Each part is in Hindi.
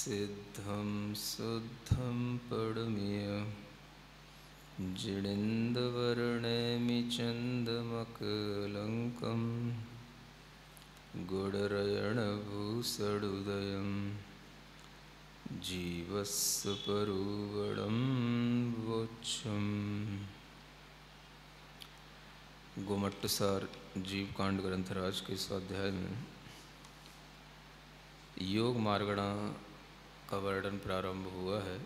सिद्धं शुद्धं पडमिय जिणेन्दवर्णेमिचन्दमकलङ्कं गुडरयणभूषडुदयं जीवस्य परुवडं वोच्छम्। गोमट्टसार जीवकांड ग्रंथराज के स्वाध्याय में योग मार्गणा का वर्णन प्रारंभ हुआ है,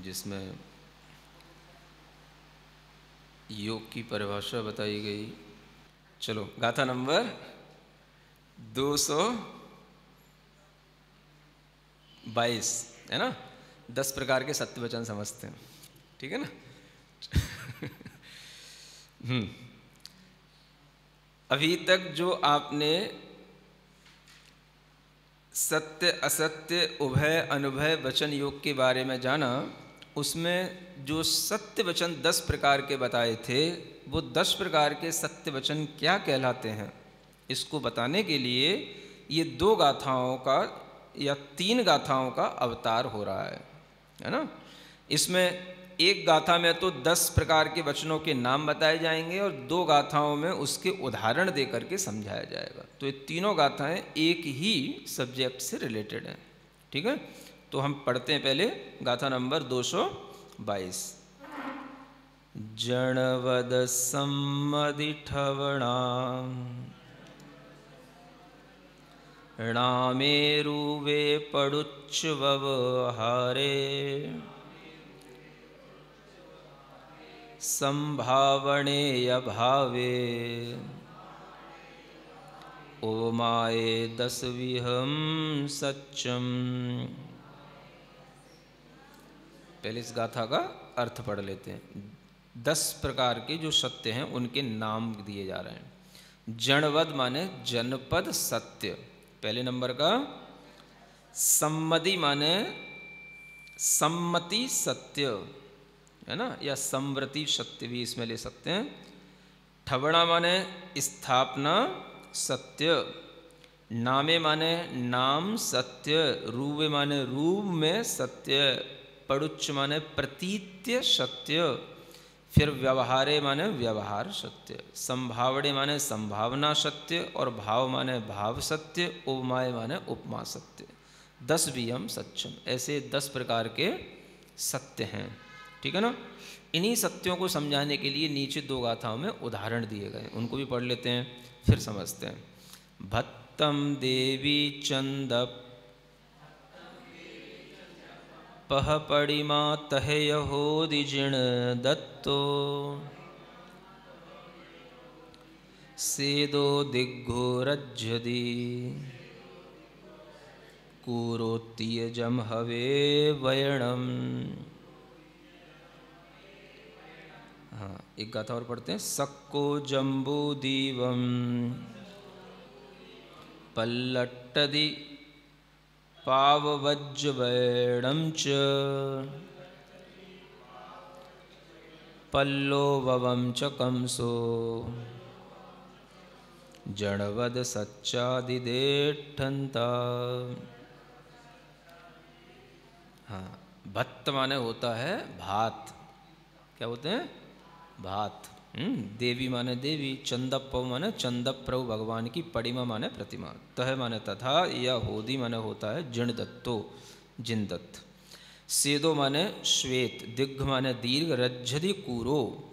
जिसमें योग की परिभाषा बताई गई। चलो गाथा नंबर 222 है ना। 10 प्रकार के सत्य वचन समझते हैं, ठीक है ना। अभी तक जो आपने सत्य असत्य उभय अनुभय वचन योग के बारे में जाना, उसमें जो सत्य वचन 10 प्रकार के बताए थे, वो 10 प्रकार के सत्य वचन क्या कहलाते हैं, इसको बताने के लिए ये 2 गाथाओं का या 3 गाथाओं का अवतार हो रहा है ना। इसमें एक गाथा में तो 10 प्रकार के वचनों के नाम बताए जाएंगे और 2 गाथाओं में उसके उदाहरण दे करके समझाया जाएगा। तो ये तीनों गाथाएं एक ही सब्जेक्ट से रिलेटेड हैं, ठीक है। तो हम पढ़ते हैं पहले गाथा नंबर 222। जणवद सम्मदिठवणा णामेरुवे पडुच्चवहारे संभावनेय भावे ओमाए दसविहम सच्चम। पहले इस गाथा का अर्थ पढ़ लेते हैं। 10 प्रकार के जो सत्य हैं उनके नाम दिए जा रहे हैं। जणवद माने जनपद सत्य, पहले नंबर का। सम्मति माने सम्मति सत्य, है ना, या समृति सत्य भी इसमें ले सकते हैं। ठवणा माने स्थापना सत्य, नामे माने नाम सत्य, रूवे माने रूप में सत्य, पड़ुच्च माने प्रतीत्य सत्य, फिर व्यवहारे माने व्यवहार सत्य, संभावने माने संभावना सत्य और भाव माने भाव सत्य, उपमाय माने उपमा सत्य। 10 वियम सच्चम, ऐसे 10 प्रकार के सत्य हैं, ठीक है ना। इन्हीं सत्यों को समझाने के लिए नीचे 2 गाथाओं में उदाहरण दिए गए, उनको भी पढ़ लेते हैं फिर समझते हैं। भत्तम देवी चंद पह पड़िमा तह यहोदिजिण दत्तो सेदो दिग्घोरज्जदी कूरोत्तीयजम हवे वयणम। हाँ, एक गाथा और पढ़ते हैं। सक्को जम्बू दीवम पल्लट्टदि पाववज्जवैणं च पल्लोववं च कंसो जणवद सच्चादिदेठन्ता। हाँ, भत्त माने होता है भात, क्या होते हैं, भात। देवी माने देवी, चंदप्पव माने चंदप प्रभु भगवान की, पड़िमा माने प्रतिमा, तह माने तथा, या होदी माने होता है जिण दत्तो जिनदत्त, सेदो माने श्वेत, दिग्घ माने दीर्घ, रज्जदि कूरो,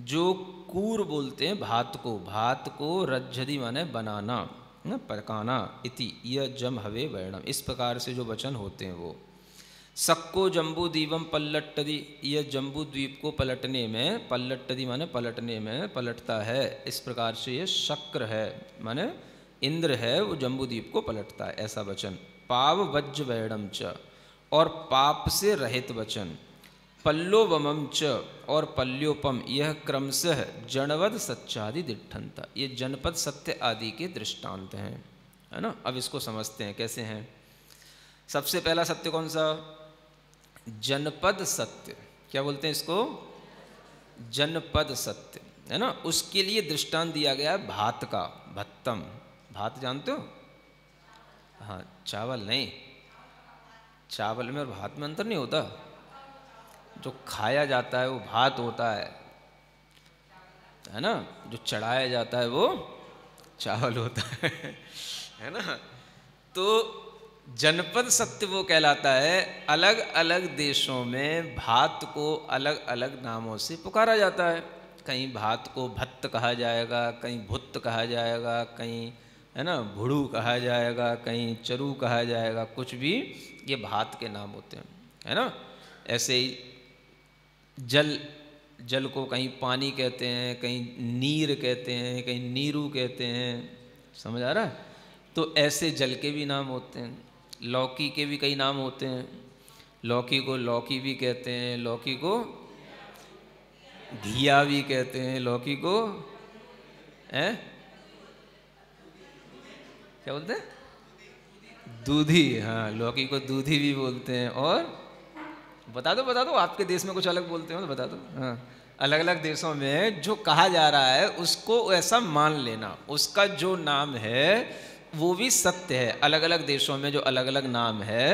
जो कूर बोलते हैं भात को रज्जदि माने बनाना, पकाना, इति यह जम हवे वर्णम, इस प्रकार से जो वचन होते हैं वो। सक्को जम्बू दीवम पल्लट्टदि, यह जम्बू द्वीप को पलटने में, पल्लट्टदि माने पलटने में, पलटता है, इस प्रकार से ये शक्र है माने इंद्र है, वो जम्बू द्वीप को पलटता है, ऐसा वचन। पाव वज्ज वैणम च, और पाप से रहित वचन। पल्लोवमम च, और पल्योपम, यह क्रमशः जनवद सच्चादि दिठंता, ये जनपद सत्य आदि के दृष्टांत हैं, है ना। अब इसको समझते हैं कैसे हैं। सबसे पहला सत्य कौन सा, जनपद सत्य, क्या बोलते हैं इसको, जनपद सत्य, है ना। उसके लिए दृष्टांत दिया गया है भात का। भत्तम, भात जानते हो, हाँ, चावल नहीं, चावल में और भात में अंतर नहीं होता? जो खाया जाता है वो भात होता है ना? जो चढ़ाया जाता है वो चावल होता है ना? तो जनपद सत्य वो कहलाता है। अलग अलग देशों में भात को अलग अलग नामों से पुकारा जाता है। कहीं भात को भत्त कहा जाएगा, कहीं भुत्त कहा जाएगा, कहीं है ना भुड़ू कहा जाएगा, कहीं चरू कहा जाएगा, कुछ भी ये भात के नाम होते हैं, है ना? ऐसे ही जल को कहीं पानी कहते हैं, कहीं नीर कहते हैं, कहीं नीरू कहते हैं। समझ आ रहा है? तो ऐसे जल के भी नाम होते हैं। लौकी के भी कई नाम होते हैं। लौकी को लौकी भी कहते हैं, लौकी को घिया भी कहते हैं, लौकी को है क्या बोलते हैं? दूधी। हाँ, लौकी को दूधी भी बोलते हैं। और बता दो आपके देश में कुछ अलग बोलते हो तो बता दो। हाँ, अलग अलग देशों में जो कहा जा रहा है उसको ऐसा मान लेना, उसका जो नाम है वो भी सत्य है। अलग अलग देशों में जो अलग अलग नाम है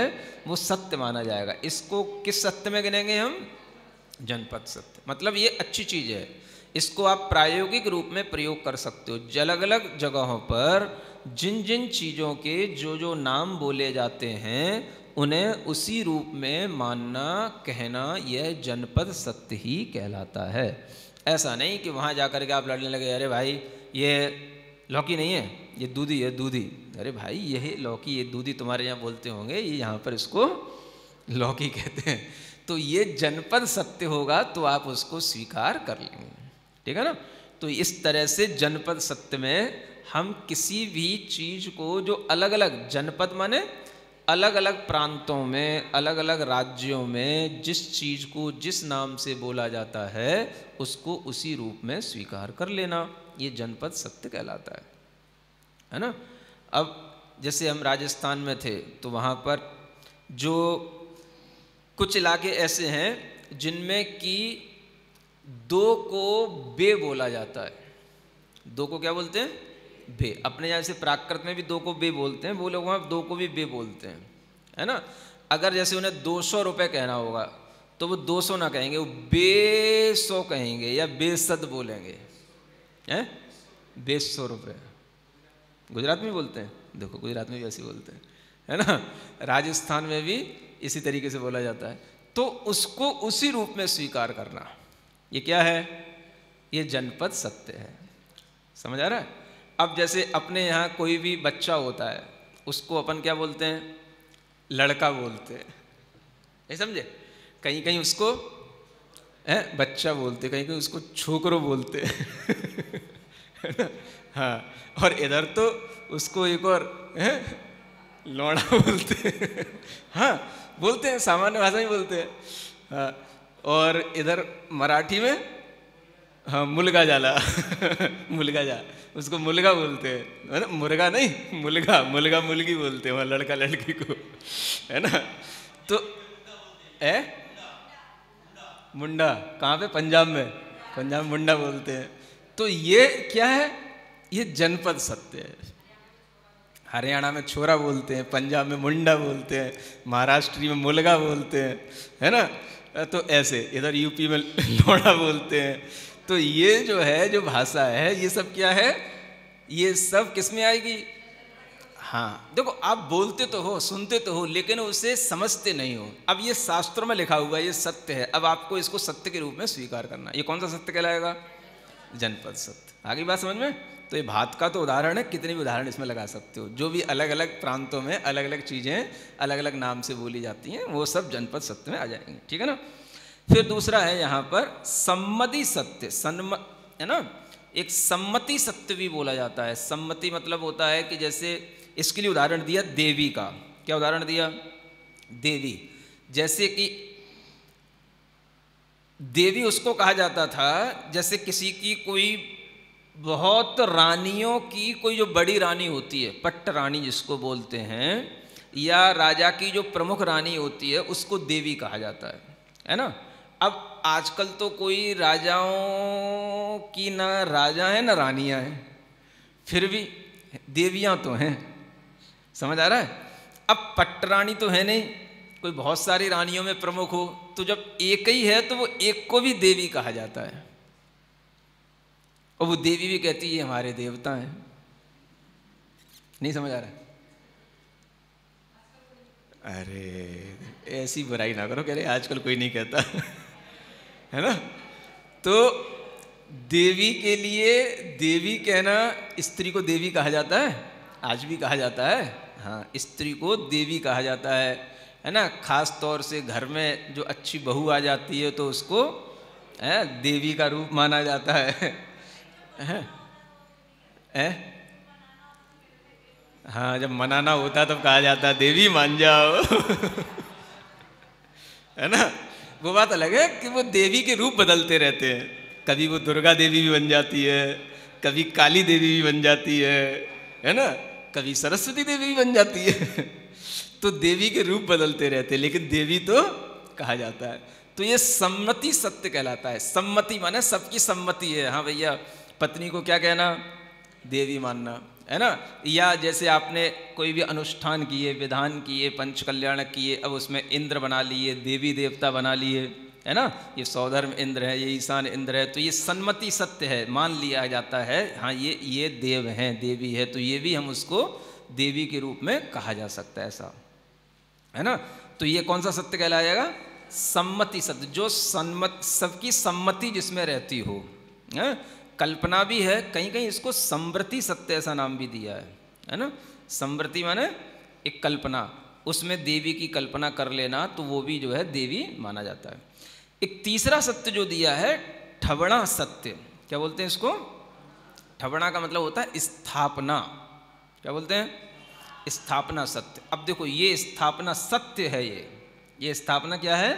वो सत्य माना जाएगा। इसको किस सत्य में गिनेंगे हम? जनपद सत्य। मतलब ये अच्छी चीज़ है, इसको आप प्रायोगिक रूप में प्रयोग कर सकते हो। अलग अलग जगहों पर जिन जिन चीज़ों के जो जो नाम बोले जाते हैं उन्हें उसी रूप में मानना, कहना, यह जनपद सत्य ही कहलाता है। ऐसा नहीं कि वहाँ जाकर के आप लड़ने लगे, अरे भाई ये लौकी नहीं है, ये दूधी है, दूधी। अरे भाई यही लौकी, ये दूधी तुम्हारे यहाँ बोलते होंगे, ये यहाँ पर इसको लौकी कहते हैं। तो ये जनपद सत्य होगा तो आप उसको स्वीकार कर लेंगे, ठीक है ना? तो इस तरह से जनपद सत्य में हम किसी भी चीज़ को जो अलग अलग जनपद माने अलग अलग प्रांतों में, अलग अलग राज्यों में जिस चीज़ को जिस नाम से बोला जाता है उसको उसी रूप में स्वीकार कर लेना, ये जनपद सत्य कहलाता है ना? अब जैसे हम राजस्थान में थे तो वहाँ पर जो कुछ इलाके ऐसे हैं जिनमें कि दो को बे बोला जाता है। दो को क्या बोलते हैं? बे। अपने यहाँ से प्राकृत में भी दो को बे बोलते हैं, वो लोग वहाँ दो को भी बे बोलते हैं, है ना? अगर जैसे उन्हें 200 रुपये कहना होगा तो वो 200 ना कहेंगे, वो 200 कहेंगे या बेसद बोलेंगे, हैं? 200 रुपये। गुजरात में बोलते हैं, देखो गुजरात में भी ऐसे बोलते हैं, है ना? राजस्थान में भी इसी तरीके से बोला जाता है। तो उसको उसी रूप में स्वीकार करना, ये क्या है? ये जनपद सत्य है। समझ आ रहा है? अब जैसे अपने यहाँ कोई भी बच्चा होता है उसको अपन क्या बोलते हैं? लड़का बोलते हैं, नहीं समझे? कहीं कहीं उसको बच्चा बोलते, कहीं कहीं उसको छोकरो बोलते है ना? हाँ, और इधर तो उसको एक और लौड़ा बोलते हैं। हाँ बोलते हैं, सामान्य भाषा में बोलते हैं। हाँ, और इधर मराठी में हाँ मुलगा जाला मुलगा जा, उसको मुलगा बोलते हैं, है ना? मुर्गा नहीं, मुलगा, मुलगा मुलगी बोलते हैं वहाँ लड़का लड़की को, है ना? तो मुंडा कहाँ पे? पंजाब में, पंजाब मुंडा बोलते हैं। तो ये क्या है? ये जनपद सत्य है। हरियाणा में छोरा बोलते हैं, पंजाब में मुंडा बोलते हैं, महाराष्ट्र में मुलगा बोलते हैं, है ना? तो ऐसे इधर यूपी में लोड़ा बोलते हैं। तो ये जो है, जो भाषा है, ये सब क्या है? ये सब किस में आएगी? हाँ, देखो आप बोलते तो हो, सुनते तो हो, लेकिन उसे समझते नहीं हो। अब ये शास्त्रों में लिखा हुआ है, ये सत्य है। अब आपको इसको सत्य के रूप में स्वीकार करना। ये कौन सा सत्य कहलाएगा? जनपद सत्य। आगे बात समझ में? तो ये भात का तो उदाहरण है, कितने भी उदाहरण इसमें लगा सकते हो। जो भी अलग अलग प्रांतों में अलग अलग चीज़ें अलग अलग नाम से बोली जाती हैं वो सब जनपद सत्य में आ जाएंगे, ठीक है ना? फिर दूसरा है यहाँ पर सम्मति सत्य, है ना? एक सम्मति सत्य भी बोला जाता है। सम्मति मतलब होता है कि जैसे इसके लिए उदाहरण दिया देवी का। क्या उदाहरण दिया? देवी। जैसे कि देवी उसको कहा जाता था जैसे किसी की कोई बहुत रानियों की कोई जो बड़ी रानी होती है, पट्ट रानी जिसको बोलते हैं, या राजा की जो प्रमुख रानी होती है उसको देवी कहा जाता है ना? अब आजकल तो कोई राजाओं की ना राजा है ना रानियां हैं, फिर भी देवियां तो हैं। समझ आ रहा है? अब पट्ट रानी तो है नहीं, कोई बहुत सारी रानियों में प्रमुख हो, तो जब एक ही है तो वो एक को भी देवी कहा जाता है, और वो देवी भी कहती है ये हमारे देवता हैं। नहीं समझ आ रहा है? अरे ऐसी बुराई ना करो, कह रहे आजकल कोई नहीं कहता है ना। तो देवी के लिए देवी कहना, स्त्री को देवी कहा जाता है, आज भी कहा जाता है। हाँ, स्त्री को देवी कहा जाता है ना। खास तौर से घर में जो अच्छी बहू आ जाती है तो उसको देवी का रूप माना जाता है। हाँ, जब मनाना होता तब कहा जाता है देवी मान जाओ है ना। वो बात अलग है कि वो देवी के रूप बदलते रहते हैं, कभी वो दुर्गा देवी भी बन जाती है, कभी काली देवी भी बन जाती है ना, कभी सरस्वती देवी भी बन जाती है तो देवी के रूप बदलते रहते हैं, लेकिन देवी तो कहा जाता है। तो ये सम्मति सत्य कहलाता है। सम्मति माने सबकी सम्मति है। हाँ भैया, पत्नी को क्या कहना, देवी मानना, है ना। या जैसे आपने कोई भी अनुष्ठान किए, विधान किए, पंच कल्याण किए, अब उसमें इंद्र बना लिए, देवी देवता बना लिए, है ना। ये सौधर्म इंद्र है, ये ईशान इंद्र है, तो ये सन्मति सत्य है, मान लिया जाता है। हाँ, ये देव हैं, देवी है, तो ये भी हम उसको देवी के रूप में कहा जा सकता है, ऐसा है ना। तो ये कौन सा सत्य कहलाएगा, सम्मति सत्य, जो सबकी सम्मति जिसमें रहती हो। कल्पना भी है, कहीं कहीं इसको समृति सत्य ऐसा नाम भी दिया है ना। समृति माने एक कल्पना, उसमें देवी की कल्पना कर लेना, तो वो भी जो है देवी माना जाता है। एक तीसरा सत्य जो दिया है, ठवणा सत्य। क्या बोलते हैं इसको, ठवणा का मतलब होता है स्थापना। क्या बोलते हैं, स्थापना सत्य। अब देखो ये स्थापना सत्य है, ये स्थापना क्या है।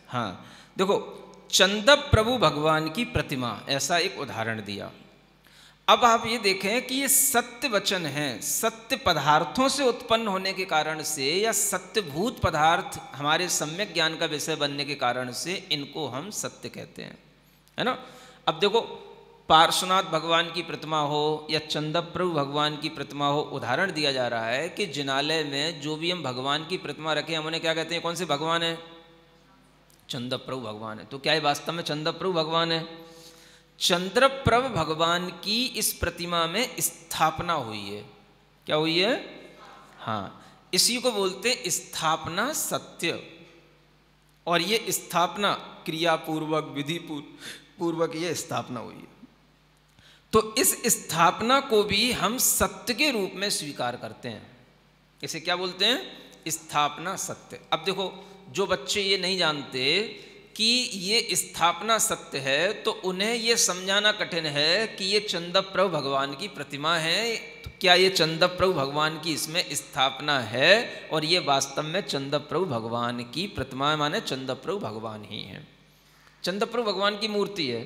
हाँ देखो, चंदप प्रभु भगवान की प्रतिमा, ऐसा एक उदाहरण दिया। अब आप ये देखें कि ये सत्य वचन हैं, सत्य पदार्थों से उत्पन्न होने के कारण से, या सत्यभूत पदार्थ हमारे सम्यक ज्ञान का विषय बनने के कारण से इनको हम सत्य कहते हैं, है ना। अब देखो, पार्श्वनाथ भगवान की प्रतिमा हो या चंदप प्रभु भगवान की प्रतिमा हो, उदाहरण दिया जा रहा है कि जिनालय में जो भी हम भगवान की प्रतिमा रखें, हम उन्हें क्या कहते हैं, कौन से भगवान है, चंदप प्रभु भगवान है। तो क्या ये वास्तव में चंदप प्रभु भगवान है। चंद्रप्रभ भगवान की इस प्रतिमा में स्थापना हुई है। क्या हुई है, हाँ, इसी को बोलते हैं स्थापना सत्य। और ये स्थापना क्रियापूर्वक, विधि पूर्वक ये स्थापना हुई है। तो इस स्थापना को भी हम सत्य के रूप में स्वीकार करते हैं। इसे क्या बोलते हैं, स्थापना सत्य। अब देखो, जो बच्चे ये नहीं जानते कि ये स्थापना सत्य है, तो उन्हें ये समझाना कठिन है कि ये चंदप प्रभु भगवान की प्रतिमा है, तो क्या ये चंदप प्रभु भगवान की इसमें स्थापना है, और ये वास्तव में चंदप प्रभु भगवान की प्रतिमा माने चंदप प्रभु भगवान ही है। चंदप प्रभु भगवान की मूर्ति है,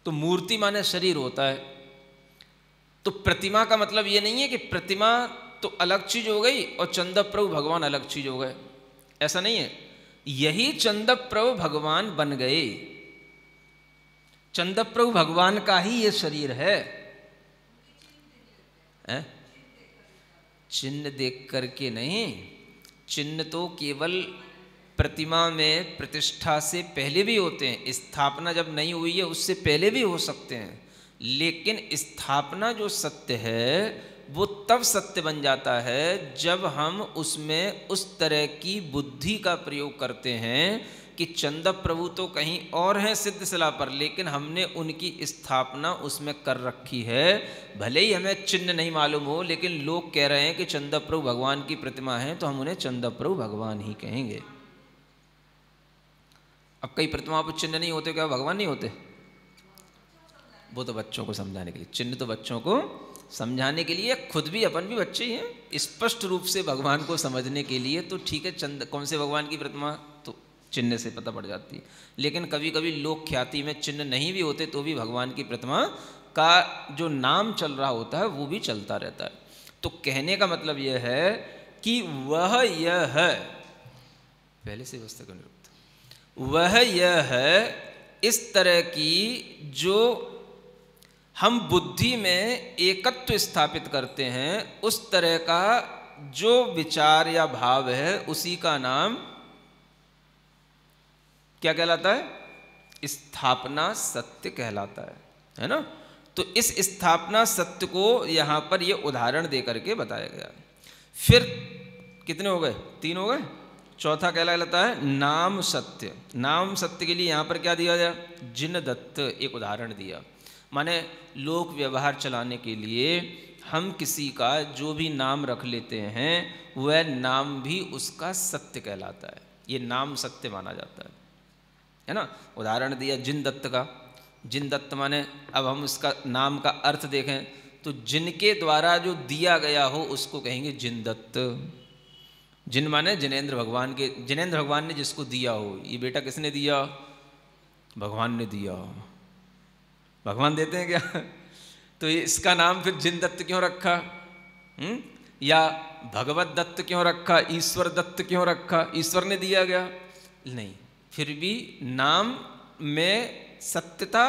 तो मूर्ति माने शरीर होता है। तो प्रतिमा का मतलब ये नहीं है कि प्रतिमा तो अलग चीज हो गई और चंदप प्रभु भगवान अलग चीज हो गए, ऐसा नहीं है। यही चंदप प्रभु भगवान बन गए, चंदप प्रभु भगवान का ही ये शरीर है। चिन्ह देख करके नहीं, चिन्ह तो केवल प्रतिमा में प्रतिष्ठा से पहले भी होते हैं, स्थापना जब नहीं हुई है उससे पहले भी हो सकते हैं। लेकिन स्थापना जो सत्य है वो तब सत्य बन जाता है जब हम उसमें उस तरह की बुद्धि का प्रयोग करते हैं कि चंदप प्रभु तो कहीं और हैं सिद्धशिला पर, लेकिन हमने उनकी स्थापना उसमें कर रखी है। भले ही हमें चिन्ह नहीं मालूम हो, लेकिन लोग कह रहे हैं कि चंदप प्रभु भगवान की प्रतिमा है, तो हम उन्हें चंदप प्रभु भगवान ही कहेंगे। अब कई प्रतिमाओं पर चिन्ह नहीं होते, क्या भगवान नहीं होते? वो तो बच्चों को समझाने के लिए, चिन्ह तो बच्चों को समझाने के लिए, खुद भी अपन भी बच्चे ही हैं, स्पष्ट रूप से भगवान को समझने के लिए तो ठीक है। कौन से भगवान की प्रतिमा, तो चिन्ह से पता पड़ जाती है। लेकिन कभी कभी लोक ख्याति में चिन्ह नहीं भी होते तो भी भगवान की प्रतिमा का जो नाम चल रहा होता है वो भी चलता रहता है। तो कहने का मतलब यह है कि वह यह है, पहले से व्यवस्था को निरुक्त, वह यह है इस तरह की जो हम बुद्धि में एकत्व स्थापित करते हैं, उस तरह का जो विचार या भाव है उसी का नाम क्या कहलाता है? स्थापना सत्य कहलाता है ना। तो इस स्थापना सत्य को यहां पर ये उदाहरण दे करके बताया गया। फिर कितने हो गए? 3 हो गए। चौथा कहलाता है नाम सत्य। नाम सत्य के लिए यहां पर क्या दिया गया? जिन दत्त एक उदाहरण दिया। माने लोक व्यवहार चलाने के लिए हम किसी का जो भी नाम रख लेते हैं वह नाम भी उसका सत्य कहलाता है। ये नाम सत्य माना जाता है ना। उदाहरण दिया जिन दत्त का। जिन दत्त माने अब हम इसका नाम का अर्थ देखें तो जिनके द्वारा जो दिया गया हो उसको कहेंगे जिन दत्त। जिन माने जिनेंद्र भगवान के, जिनेंद्र भगवान ने जिसको दिया हो। ये बेटा किसने दिया? भगवान ने दिया। भगवान देते हैं क्या? तो इसका नाम फिर जिन दत्त क्यों रखा? या भगवत दत्त क्यों रखा? ईश्वर दत्त क्यों रखा? ईश्वर ने दिया गया? नहीं। फिर भी नाम में सत्यता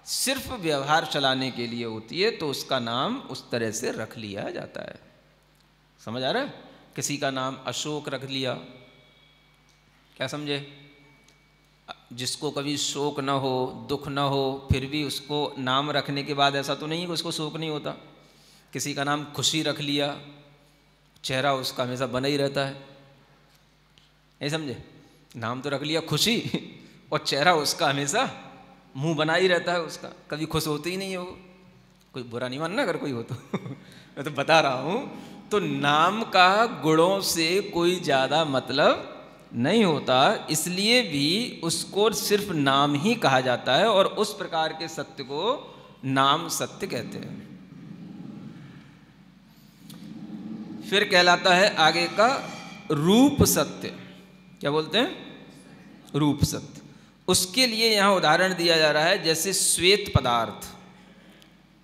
सिर्फ व्यवहार चलाने के लिए होती है, तो उसका नाम उस तरह से रख लिया जाता है। समझ आ रहा है? किसी का नाम अशोक रख लिया, क्या समझे? जिसको कभी शोक न हो, दुख न हो, फिर भी उसको नाम रखने के बाद ऐसा तो नहीं कि उसको शोक नहीं होता। किसी का नाम खुशी रख लिया, चेहरा उसका हमेशा बना ही रहता है। नहीं समझे? नाम तो रख लिया खुशी और चेहरा उसका हमेशा मुंह बना ही रहता है उसका, कभी खुश होते ही नहीं है वो। कोई बुरा नहीं मानना अगर कोई हो तो मैं तो बता रहा हूँ। तो नाम का गुणों से कोई ज़्यादा मतलब नहीं होता, इसलिए भी उसको सिर्फ नाम ही कहा जाता है और उस प्रकार के सत्य को नाम सत्य कहते हैं। फिर कहलाता है आगे का रूप सत्य। क्या बोलते हैं? रूप सत्य। उसके लिए यहां उदाहरण दिया जा रहा है, जैसे श्वेत पदार्थ।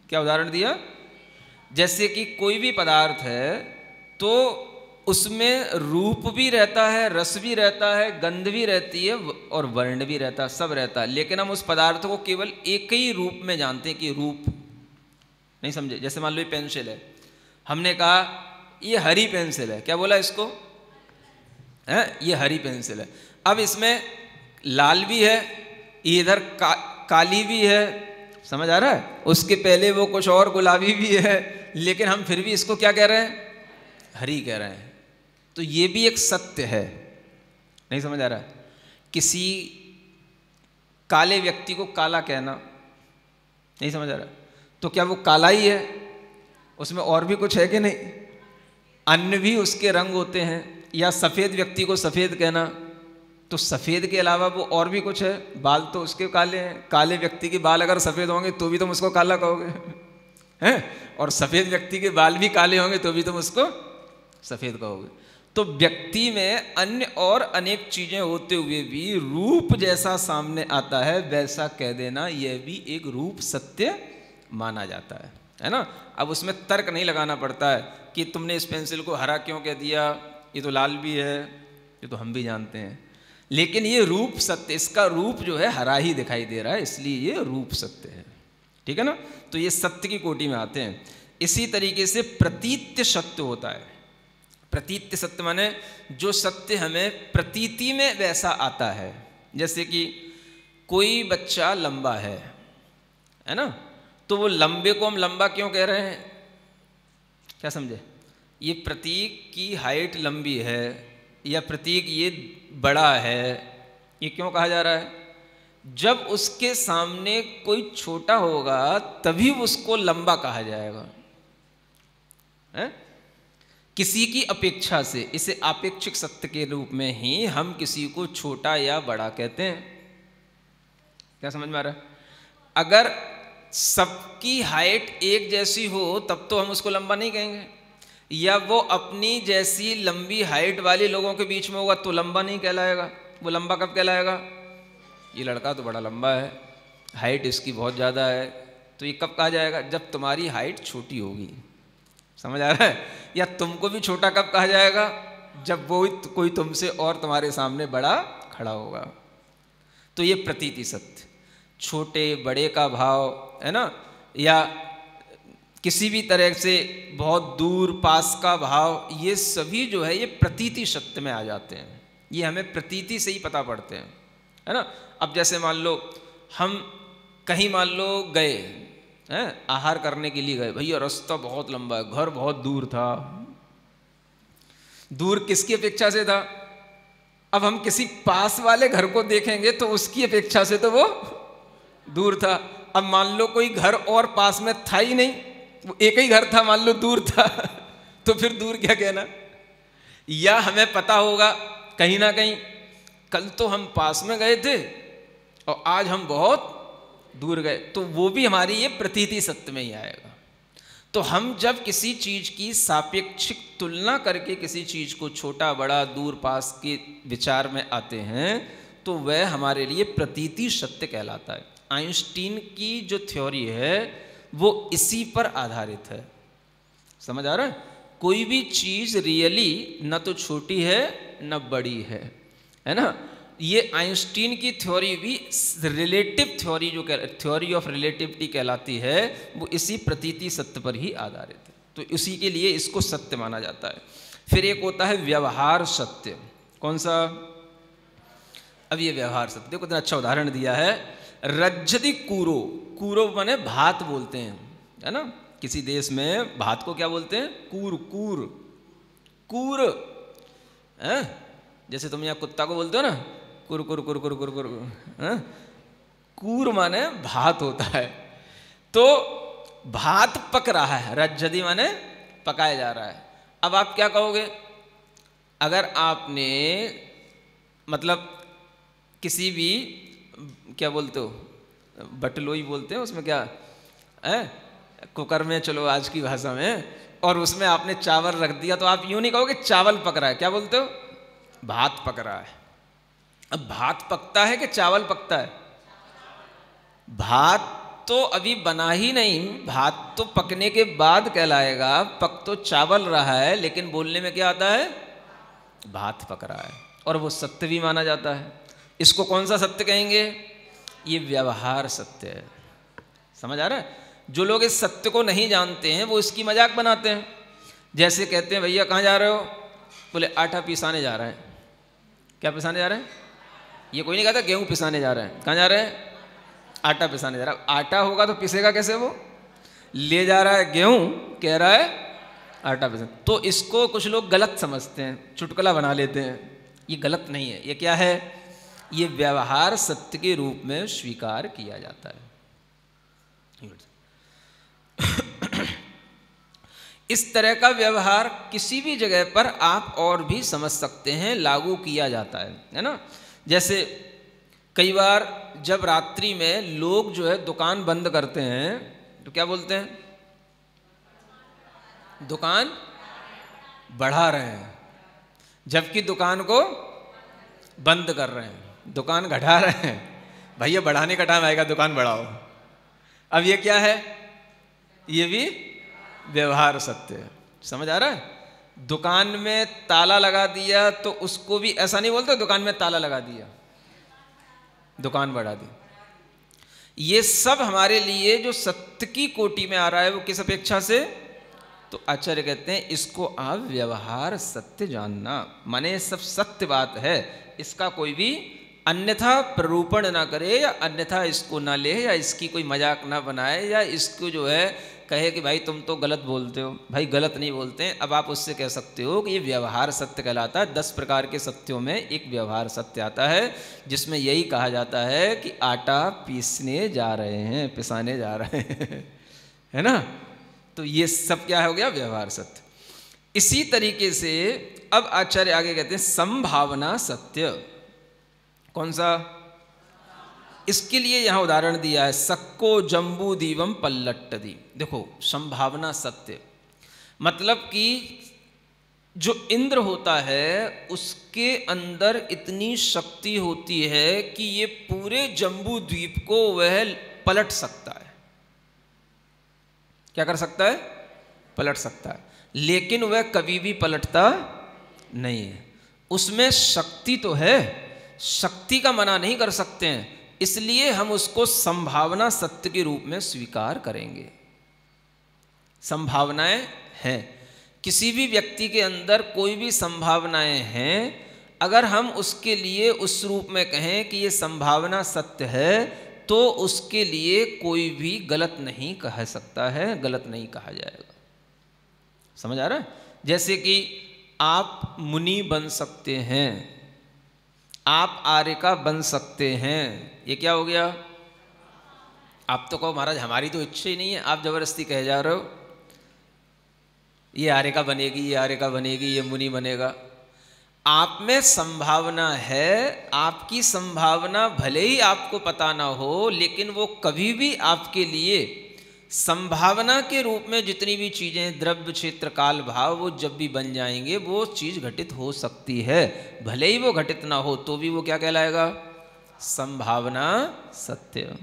क्या उदाहरण दिया? जैसे कि कोई भी पदार्थ है तो उसमें रूप भी रहता है, रस भी रहता है, गंध भी रहती है और वर्ण भी रहता है, सब रहता है। लेकिन हम उस पदार्थ को केवल एक ही रूप में जानते हैं कि रूप। नहीं समझे? जैसे मान लो ये पेंसिल है, हमने कहा ये हरी पेंसिल है। क्या बोला इसको? है ये हरी पेंसिल है। अब इसमें लाल भी है, इधर काली भी है। समझ आ रहा है? उसके पहले वो कुछ और गुलाबी भी है, लेकिन हम फिर भी इसको क्या कह रहे हैं? हरी कह रहे हैं। तो ये भी एक सत्य है। नहीं समझ आ रहा है? किसी काले व्यक्ति को काला कहना, नहीं समझ आ रहा? तो क्या वो काला ही है? उसमें और भी कुछ है कि नहीं? अन्य भी उसके रंग होते हैं। या सफ़ेद व्यक्ति को सफ़ेद कहना, तो सफ़ेद के अलावा वो और भी कुछ है। बाल तो उसके काले हैं, काले व्यक्ति के बाल अगर सफ़ेद होंगे तो भी तुम उसको काला कहोगे, हैं? और सफ़ेद व्यक्ति के बाल भी काले होंगे तो भी तुम उसको सफ़ेद कहोगे। तो व्यक्ति में अन्य और अनेक चीज़ें होते हुए भी रूप जैसा सामने आता है वैसा कह देना, यह भी एक रूप सत्य माना जाता है ना। अब उसमें तर्क नहीं लगाना पड़ता है कि तुमने इस पेंसिल को हरा क्यों कह दिया, ये तो लाल भी है, ये तो हम भी जानते हैं। लेकिन ये रूप सत्य, इसका रूप जो है हरा ही दिखाई दे रहा है, इसलिए ये रूप सत्य है। ठीक है ना? तो ये सत्य की कोटि में आते हैं। इसी तरीके से प्रतीत्य सत्य होता है। प्रतीत्य सत्य माने जो सत्य हमें प्रतीति में वैसा आता है। जैसे कि कोई बच्चा लंबा है ना, तो वो लंबे को हम लंबा क्यों कह रहे हैं? क्या समझे? ये प्रतीक की हाइट लंबी है या प्रतीक ये बड़ा है, ये क्यों कहा जा रहा है? जब उसके सामने कोई छोटा होगा तभी उसको लंबा कहा जाएगा, है? किसी की अपेक्षा से। इसे आपेक्षिक सत्य के रूप में ही हम किसी को छोटा या बड़ा कहते हैं। क्या समझ में आ रहा है? अगर सबकी हाइट एक जैसी हो तब तो हम उसको लंबा नहीं कहेंगे, या वो अपनी जैसी लंबी हाइट वाले लोगों के बीच में होगा तो लंबा नहीं कहलाएगा। वो लंबा कब कहलाएगा? ये लड़का तो बड़ा लंबा है, हाइट इसकी बहुत ज़्यादा है, तो ये कब कहा जाएगा? जब तुम्हारी हाइट छोटी होगी। समझ आ रहा है? या तुमको भी छोटा कब कहा जाएगा? जब वो कोई तुमसे और तुम्हारे सामने बड़ा खड़ा होगा। तो ये प्रतीति सत्य, छोटे बड़े का भाव, है ना, या किसी भी तरह से बहुत दूर पास का भाव, ये सभी जो है ये प्रतीति सत्य में आ जाते हैं। ये हमें प्रतीति से ही पता पड़ते हैं, है ना। अब जैसे मान लो हम कहीं मान लो गए हैं, आहार करने के लिए गए, भैया रास्ता बहुत लंबा है, घर बहुत दूर था। दूर किसकी अपेक्षा से था? अब हम किसी पास वाले घर को देखेंगे तो उसकी अपेक्षा से तो वो दूर था। अब मान लो कोई घर और पास में था ही नहीं, वो एक ही घर था, मान लो दूर था तो फिर दूर क्या कहना। या हमें पता होगा कहीं ना कहीं, कल तो हम पास में गए थे और आज हम बहुत दूर गए, तो वो भी हमारी ये प्रतीति सत्य में ही आएगा। तो हम जब किसी चीज की सापेक्षिक तुलना करके किसी चीज को छोटा बड़ा दूर पास के विचार में आते हैं तो वह हमारे लिए प्रतीति सत्य कहलाता है। आइंस्टीन की जो थ्योरी है वो इसी पर आधारित है। समझ आ रहा है? कोई भी चीज रियली न तो छोटी है न बड़ी है ना। ये आइंस्टीन की थ्योरी भी रिलेटिव थ्योरी, जो थ्योरी ऑफ रिलेटिविटी कहलाती है, वो इसी प्रतीति सत्य पर ही आधारित है। तो इसी के लिए इसको सत्य माना जाता है। फिर एक होता है व्यवहार सत्य। कौन सा? अब ये व्यवहार सत्य देखो, इतना अच्छा उदाहरण दिया है। रज्जति कूरो, कूरो माने भात बोलते हैं, है ना। किसी देश में भात को क्या बोलते हैं? कूर। कूर कूर है, जैसे तुम यहाँ कुत्ता को बोलते हो ना, कुर कुर कुर कुर कुर कुर, कूर माने भात होता है। तो भात पक रहा है, रज्जति माने पकाया जा रहा है। अब आप क्या कहोगे? अगर आपने मतलब किसी भी, क्या बोलते हो, बटलोई बोलते हैं उसमें, क्या है, कुकर में, चलो आज की भाषा में, और उसमें आपने चावल रख दिया, तो आप यूं नहीं कहोगे चावल पक रहा है, क्या बोलते हो? भात पक रहा है। अब भात पकता है कि चावल पकता है? भात तो अभी बना ही नहीं, भात तो पकने के बाद कहलाएगा। पक तो चावल रहा है, लेकिन बोलने में क्या आता है? भात पक रहा है। और वो सत्य भी माना जाता है। इसको कौन सा सत्य कहेंगे? ये व्यवहार सत्य है। समझ आ रहा है? जो लोग इस सत्य को नहीं जानते हैं वो इसकी मजाक बनाते हैं। जैसे कहते हैं, भैया कहाँ जा रहे हो? बोले आटा पिसाने जा रहे हैं। क्या पिसाने जा रहे हैं? ये कोई नहीं कहता गेहूं पिसाने जा रहे हैं। कहाँ जा रहे हैं? आटा पिसाने जा रहा है। आटा होगा तो पिसेगा कैसे? वो ले जा रहा है गेहूं, कह रहा है आटा पिसा। तो इसको कुछ लोग गलत समझते हैं, चुटकुला बना लेते हैं। ये गलत नहीं है। ये क्या है? ये व्यवहार सत्य के रूप में स्वीकार किया जाता है। इस तरह का व्यवहार किसी भी जगह पर आप और भी समझ सकते हैं, लागू किया जाता है ना। जैसे कई बार जब रात्रि में लोग जो है दुकान बंद करते हैं तो क्या बोलते हैं? दुकान बढ़ा रहे हैं, जबकि दुकान को बंद कर रहे हैं। दुकान घटा रहे हैं। भैया बढ़ाने का टाइम आएगा, दुकान बढ़ाओ। अब ये क्या है? ये भी व्यवहार सत्य है। समझ आ रहा है? दुकान में ताला लगा दिया तो उसको भी ऐसा नहीं बोलते दुकान में ताला लगा दिया, दुकान बढ़ा दी। ये सब हमारे लिए जो सत्य की कोटि में आ रहा है, वो किस अपेक्षा से? तो आचार्य कहते हैं इसको आप व्यवहार सत्य जानना, माने सब सत्य बात है। इसका कोई भी अन्यथा प्ररूपण ना करे, या अन्यथा इसको ना ले, या इसकी कोई मजाक ना बनाए, या इसको जो है कहे कि भाई तुम तो गलत बोलते हो। भाई गलत नहीं बोलते हैं। अब आप उससे कह सकते हो कि ये व्यवहार सत्य कहलाता है। 10 प्रकार के सत्यों में एक व्यवहार सत्य आता है, जिसमें यही कहा जाता है कि आटा पीसने जा रहे हैं, पिसाने जा रहे हैं, है ना। तो ये सब क्या हो गया? व्यवहार सत्य। इसी तरीके से अब आचार्य आगे कहते हैं संभावना सत्य। कौन सा? इसके लिए यहां उदाहरण दिया है, सक्को जम्बू दीवम पल्लट्टदी। देखो, संभावना सत्य मतलब कि जो इंद्र होता है उसके अंदर इतनी शक्ति होती है कि ये पूरे जम्बू द्वीप को वह पलट सकता है। क्या कर सकता है? पलट सकता है। लेकिन वह कभी भी पलटता नहीं है। उसमें शक्ति तो है, शक्ति का मना नहीं कर सकते हैं, इसलिए हम उसको संभावना सत्य के रूप में स्वीकार करेंगे। संभावनाएं हैं। किसी भी व्यक्ति के अंदर कोई भी संभावनाएं हैं, अगर हम उसके लिए उस रूप में कहें कि ये संभावना सत्य है, तो उसके लिए कोई भी गलत नहीं कह सकता है, गलत नहीं कहा जाएगा। समझ आ रहा है? जैसे कि आप मुनि बन सकते हैं, आप आर्यका बन सकते हैं, ये क्या हो गया? आप तो कहो महाराज हमारी तो इच्छा ही नहीं है, आप जबरदस्ती कहे जा रहे हो ये आर्यका बनेगी, ये आर्यका बनेगी, ये मुनि बनेगा। आप में संभावना है, आपकी संभावना भले ही आपको पता ना हो, लेकिन वो कभी भी आपके लिए संभावना के रूप में जितनी भी चीज़ें द्रव्य क्षेत्र काल भाव वो जब भी बन जाएंगे वो चीज़ घटित हो सकती है। भले ही वो घटित ना हो तो भी वो क्या कहलाएगा? संभावना सत्य।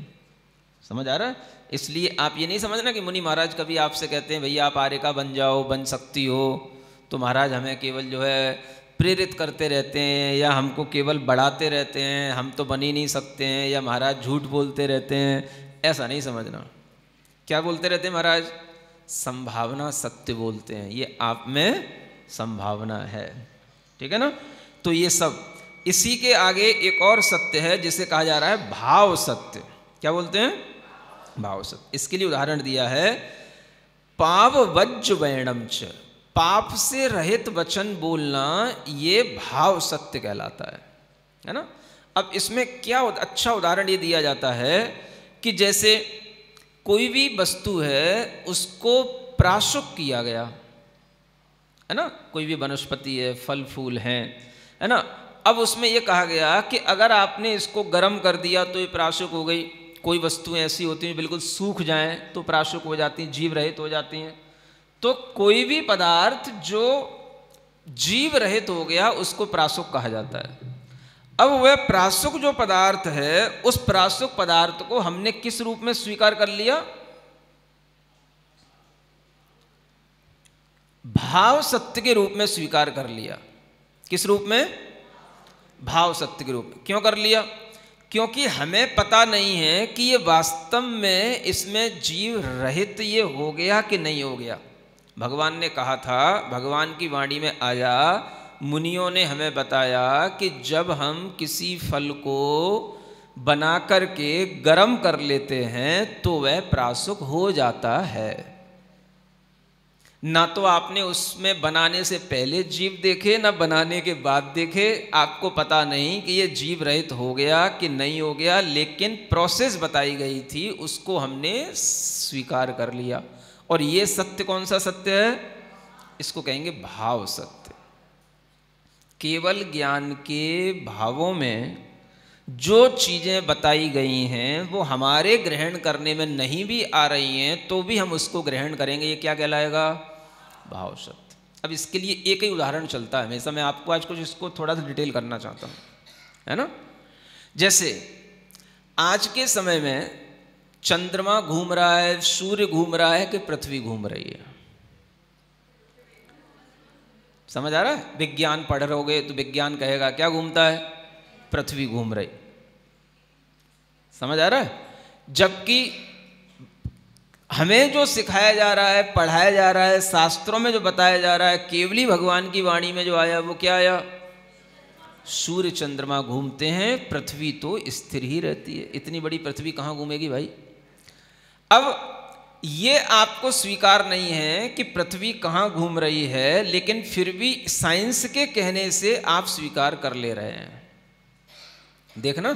समझ आ रहा है? इसलिए आप ये नहीं समझना कि मुनि महाराज कभी आपसे कहते हैं भैया आप आर्यका बन जाओ, बन सकती हो, तो महाराज हमें केवल जो है प्रेरित करते रहते हैं या हमको केवल बढ़ाते रहते हैं, हम तो बन ही नहीं सकते हैं, या महाराज झूठ बोलते रहते हैं। ऐसा नहीं समझना। क्या बोलते रहते हैं महाराज? संभावना सत्य बोलते हैं, ये आप में संभावना है। ठीक है ना? तो ये सब, इसी के आगे एक और सत्य है जिसे कहा जा रहा है भाव सत्य। क्या बोलते हैं? भाव सत्य। इसके लिए उदाहरण दिया है पाव वज्ज वैणम च, पाप से रहित वचन बोलना, ये भाव सत्य कहलाता है ना? अब इसमें क्या अच्छा उदाहरण ये दिया जाता है कि जैसे कोई भी वस्तु है उसको प्राशुक किया गया है ना, कोई भी वनस्पति है, फल फूल हैं, है ना। अब उसमें ये कहा गया कि अगर आपने इसको गर्म कर दिया तो ये प्राशुक हो गई। कोई वस्तुएं ऐसी होती हैं बिल्कुल सूख जाएं तो प्राशुक हो जाती हैं, जीव रहित हो जाती हैं। तो कोई भी पदार्थ जो जीव रहित हो गया उसको प्राशुक कहा जाता है। अब वह प्राशुक जो पदार्थ है, उस प्राशुक पदार्थ को हमने किस रूप में स्वीकार कर लिया? भाव सत्य के रूप में स्वीकार कर लिया। किस रूप में? भाव सत्य के रूप में। क्यों कर लिया? क्योंकि हमें पता नहीं है कि ये वास्तव में इसमें जीव रहित ये हो गया कि नहीं हो गया। भगवान ने कहा था, भगवान की वाणी में आया, मुनियों ने हमें बताया कि जब हम किसी फल को बना करके गर्म कर लेते हैं तो वह प्राशुक हो जाता है। ना तो आपने उसमें बनाने से पहले जीव देखे, ना बनाने के बाद देखे, आपको पता नहीं कि ये जीव रहित हो गया कि नहीं हो गया, लेकिन प्रोसेस बताई गई थी, उसको हमने स्वीकार कर लिया। और ये सत्य कौन सा सत्य है? इसको कहेंगे भाव सत्य। केवल ज्ञान के भावों में जो चीज़ें बताई गई हैं वो हमारे ग्रहण करने में नहीं भी आ रही हैं तो भी हम उसको ग्रहण करेंगे। ये क्या कहलाएगा? भाव सत्य। अब इसके लिए एक ही उदाहरण चलता है हमेशा। मैं आपको आज कुछ इसको थोड़ा सा डिटेल करना चाहता हूँ, है ना। जैसे आज के समय में चंद्रमा घूम रहा है, सूर्य घूम रहा है कि पृथ्वी घूम रही है? समझ आ रहा है? विज्ञान पढ़ रहोगे तो विज्ञान कहेगा क्या घूमता है? पृथ्वी घूम रही। समझ आ रहा है? जबकि हमें जो सिखाया जा रहा है, पढ़ाया जा रहा है, शास्त्रों में जो बताया जा रहा है, केवली भगवान की वाणी में जो आया वो क्या आया? सूर्य चंद्रमा घूमते हैं, पृथ्वी तो स्थिर ही रहती है। इतनी बड़ी पृथ्वी कहाँ घूमेगी भाई? अब ये आपको स्वीकार नहीं है कि पृथ्वी कहाँ घूम रही है, लेकिन फिर भी साइंस के कहने से आप स्वीकार कर ले रहे हैं। देखना,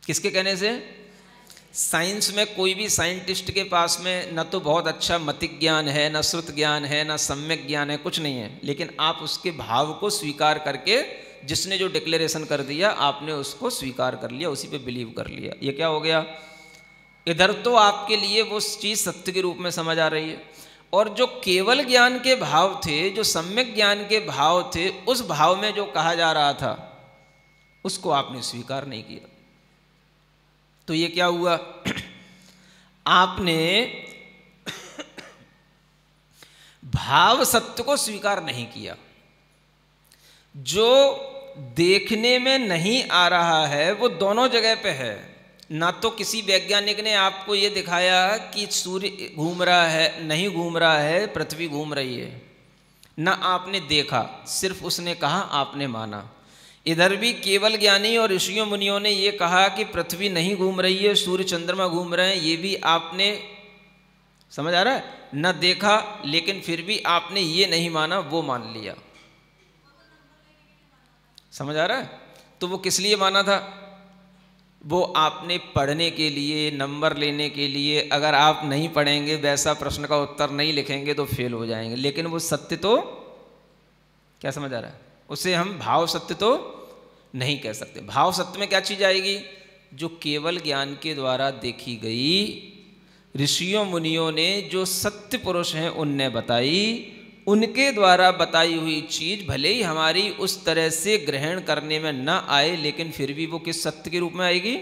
किसके कहने से? साइंस में कोई भी साइंटिस्ट के पास में न तो बहुत अच्छा मतिक ज्ञान है, न श्रुत ज्ञान है, न सम्यक ज्ञान है, कुछ नहीं है, लेकिन आप उसके भाव को स्वीकार करके, जिसने जो डिक्लेरेशन कर दिया आपने उसको स्वीकार कर लिया, उसी पे बिलीव कर लिया। ये क्या हो गया? इधर तो आपके लिए वो चीज़ सत्य के रूप में समझ आ रही है, और जो केवल ज्ञान के भाव थे, जो सम्यक ज्ञान के भाव थे, उस भाव में जो कहा जा रहा था उसको आपने स्वीकार नहीं किया। तो ये क्या हुआ? आपने भाव सत्य को स्वीकार नहीं किया। जो देखने में नहीं आ रहा है वो दोनों जगह पे है। ना तो किसी वैज्ञानिक ने आपको ये दिखाया कि सूर्य घूम रहा है, नहीं घूम रहा है, पृथ्वी घूम रही है, ना आपने देखा, सिर्फ उसने कहा, आपने माना। इधर भी केवल ज्ञानी और ऋषियों मुनियों ने ये कहा कि पृथ्वी नहीं घूम रही है, सूर्य चंद्रमा घूम रहे हैं, ये भी आपने, समझ आ रहा है, न देखा, लेकिन फिर भी आपने ये नहीं माना, वो मान लिया। समझ आ रहा है? तो वो किस लिए माना था? वो आपने पढ़ने के लिए, नंबर लेने के लिए। अगर आप नहीं पढ़ेंगे, वैसा प्रश्न का उत्तर नहीं लिखेंगे तो फेल हो जाएंगे। लेकिन वो सत्य तो, क्या समझ आ रहा है, उसे हम भाव सत्य तो नहीं कह सकते। भाव सत्य में क्या चीज आएगी? जो केवल ज्ञान के द्वारा देखी गई, ऋषियों मुनियों ने जो सत्य पुरुष हैं उनने बताई, उनके द्वारा बताई हुई चीज भले ही हमारी उस तरह से ग्रहण करने में न आए, लेकिन फिर भी वो किस सत्य के रूप में आएगी?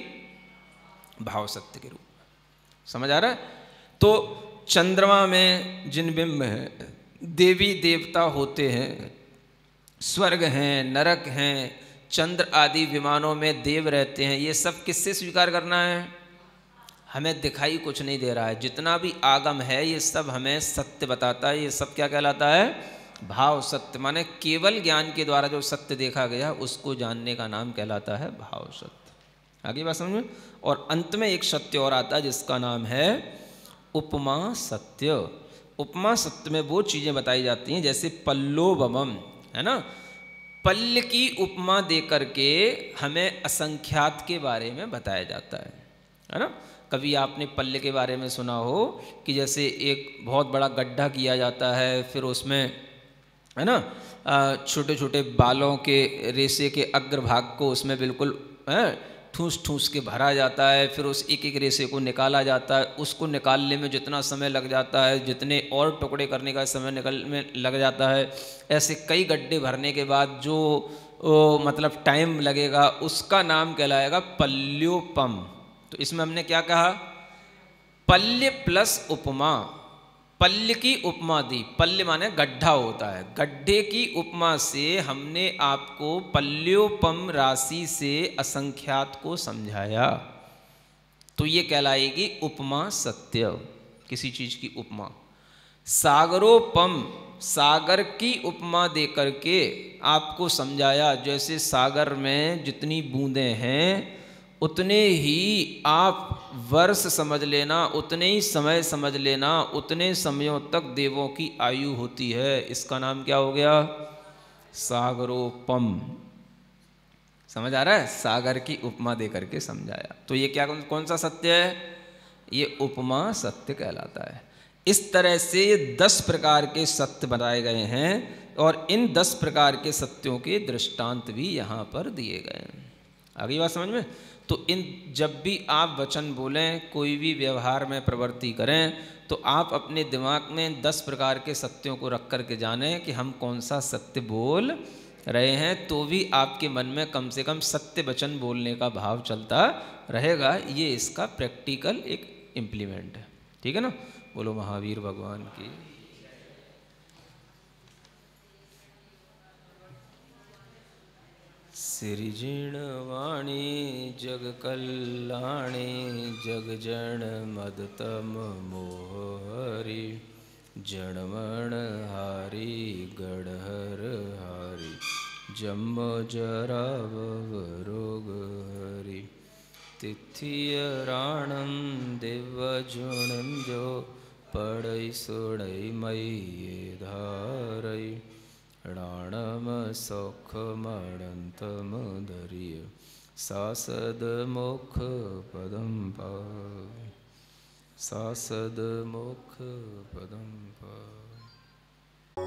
भाव सत्य के रूप में। समझ आ रहा है? तो चंद्रमा में जिन बिंब हैं, देवी देवता होते हैं, स्वर्ग हैं, नरक हैं, चंद्र आदि विमानों में देव रहते हैं, ये सब किससे स्वीकार करना है? हमें दिखाई कुछ नहीं दे रहा है, जितना भी आगम है ये सब हमें सत्य बताता है। ये सब क्या कहलाता है? भाव सत्य। माने केवल ज्ञान के द्वारा जो सत्य देखा गया उसको जानने का नाम कहलाता है भाव सत्य। आगे बात समझ में? और अंत में एक सत्य और आता है जिसका नाम है उपमा सत्य। उपमा सत्य में वो चीज़ें बताई जाती हैं जैसे पल्लोबमम, है ना, पल्ल की उपमा दे करके हमें असंख्यात के बारे में बताया जाता है ना। कभी आपने पल्ले के बारे में सुना हो कि जैसे एक बहुत बड़ा गड्ढा किया जाता है, फिर उसमें, है ना, छोटे छोटे बालों के रेशे के अग्रभाग को उसमें बिल्कुल ठूस ठूस के भरा जाता है, फिर उस एक एक रेशे को निकाला जाता है। उसको निकालने में जितना समय लग जाता है, जितने और टुकड़े करने का समय निकल में लग जाता है, ऐसे कई गड्ढे भरने के बाद जो मतलब टाइम लगेगा उसका नाम कहलाएगा पल्योपम। तो इसमें हमने क्या कहा? पल्य प्लस उपमा। पल्य की उपमा दी। पल्य माने गड्ढा होता है, गड्ढे की उपमा से हमने आपको पल्योपम राशि से असंख्यात को समझाया। तो ये कहलाएगी उपमा सत्य, किसी चीज की उपमा। सागरोपम, सागर की उपमा दे करके आपको समझाया, जैसे सागर में जितनी बूंदें हैं उतने ही आप वर्ष समझ लेना, उतने ही समय समझ लेना, उतने समयों तक देवों की आयु होती है। इसका नाम क्या हो गया? सागरोपम। समझ आ रहा है? सागर की उपमा दे करके समझाया। तो ये क्या, कौन सा सत्य है? ये उपमा सत्य कहलाता है। इस तरह से 10 प्रकार के सत्य बताए गए हैं और इन 10 प्रकार के सत्यों के दृष्टांत भी यहाँ पर दिए गए हैं। आगे बात समझ में? तो इन, जब भी आप वचन बोलें, कोई भी व्यवहार में प्रवृत्ति करें, तो आप अपने दिमाग में 10 प्रकार के सत्यों को रख कर के जानें कि हम कौन सा सत्य बोल रहे हैं। तो भी आपके मन में कम से कम सत्य वचन बोलने का भाव चलता रहेगा। ये इसका प्रैक्टिकल एक इम्प्लीमेंट है। ठीक है ना? बोलो महावीर भगवान की। सृजनवाणी जग कल्याणी जग जन मदतम मोहरी जड़मण हारी गढ़हर हारी जम जरा रोग हरि तिथिय राणम दिव्य जुणम जो पड़ई सुड़ई मई धारई राणम सौख मणंतम धरिय सासद मुख पदम पावै सासद मुख पदम पावै।